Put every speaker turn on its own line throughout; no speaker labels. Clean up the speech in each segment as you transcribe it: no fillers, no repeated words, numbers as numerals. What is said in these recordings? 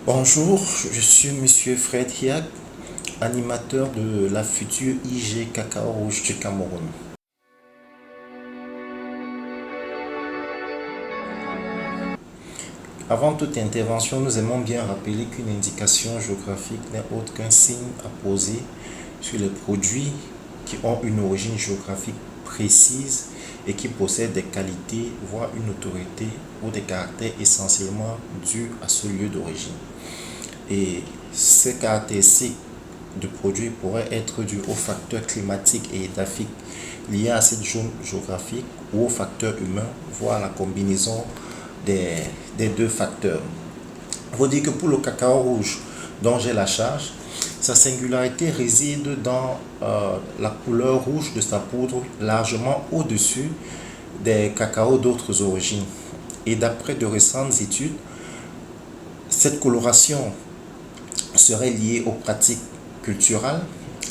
Bonjour, je suis Monsieur Fred Hiak, animateur de la future IG Cacao Rouge du Cameroun. Avant toute intervention, nous aimons bien rappeler qu'une indication géographique n'est autre qu'un signe apposé sur les produits qui ont une origine géographique précise et qui possèdent des qualités, voire une autorité ou des caractères essentiellement dus à ce lieu d'origine. Et ces caractéristiques de produits pourraient être dues aux facteurs climatiques et édaphiques liés à cette zone géographique ou aux facteurs humains, voire la combinaison des deux facteurs. Il faut dire que pour le cacao rouge dont j'ai la charge, sa singularité réside dans la couleur rouge de sa poudre largement au-dessus des cacaos d'autres origines. Et d'après de récentes études, cette coloration serait liée aux pratiques culturelles,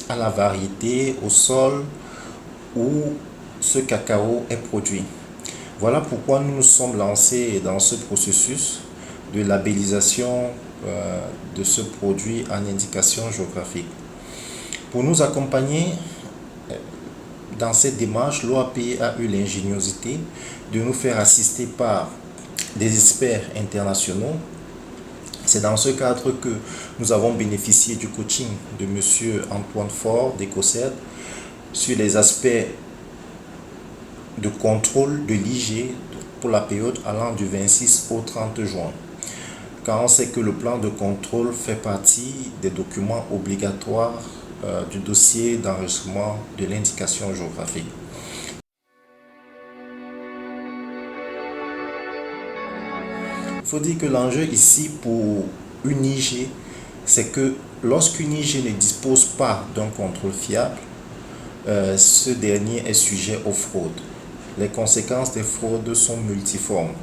à la variété, au sol où ce cacao est produit. Voilà pourquoi nous nous sommes lancés dans ce processus de labellisation de ce produit en indication géographique. Pour nous accompagner dans cette démarche, l'OAP a eu l'ingéniosité de nous faire assister par des experts internationaux. C'est dans ce cadre que nous avons bénéficié du coaching de M. Antoine Faure d'Ecoced sur les aspects de contrôle de l'IG pour la période allant du 26 au 30 juin. Car on sait que le plan de contrôle fait partie des documents obligatoires du dossier d'enregistrement de l'indication géographique. Il faut dire que l'enjeu ici pour une IG, c'est que lorsqu'une IG ne dispose pas d'un contrôle fiable, ce dernier est sujet aux fraudes. Les conséquences des fraudes sont multiformes.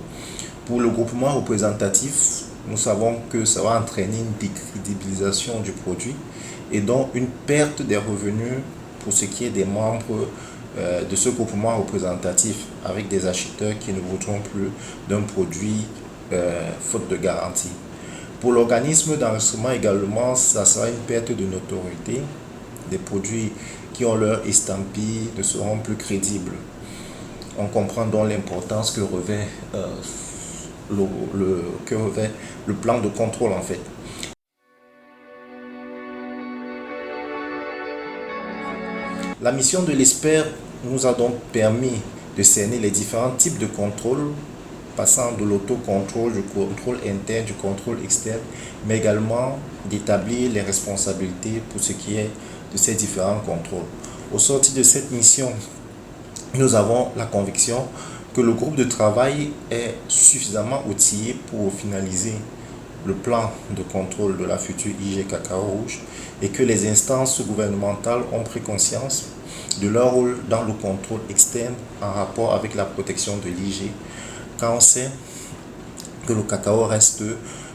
Pour le groupement représentatif, nous savons que ça va entraîner une décrédibilisation du produit et donc une perte des revenus pour ce qui est des membres de ce groupement représentatif, avec des acheteurs qui ne voudront plus d'un produit faute de garantie. Pour l'organisme d'enregistrement également, ça sera une perte de notoriété. Des produits qui ont leur estampille ne seront plus crédibles. On comprend donc l'importance que revêt le plan de contrôle en fait. La mission de l'expert nous a donc permis de cerner les différents types de contrôles, passant de l'autocontrôle, du contrôle interne, du contrôle externe, mais également d'établir les responsabilités pour ce qui est de ces différents contrôles. Au sortir de cette mission, nous avons la conviction que le groupe de travail est suffisamment outillé pour finaliser le plan de contrôle de la future IG Cacao Rouge et que les instances gouvernementales ont pris conscience de leur rôle dans le contrôle externe en rapport avec la protection de l'IG, car on sait que le cacao reste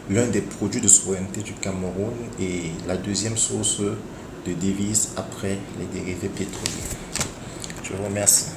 l'un des produits de souveraineté du Cameroun et la deuxième source de devises après les dérivés pétroliers. Je vous remercie.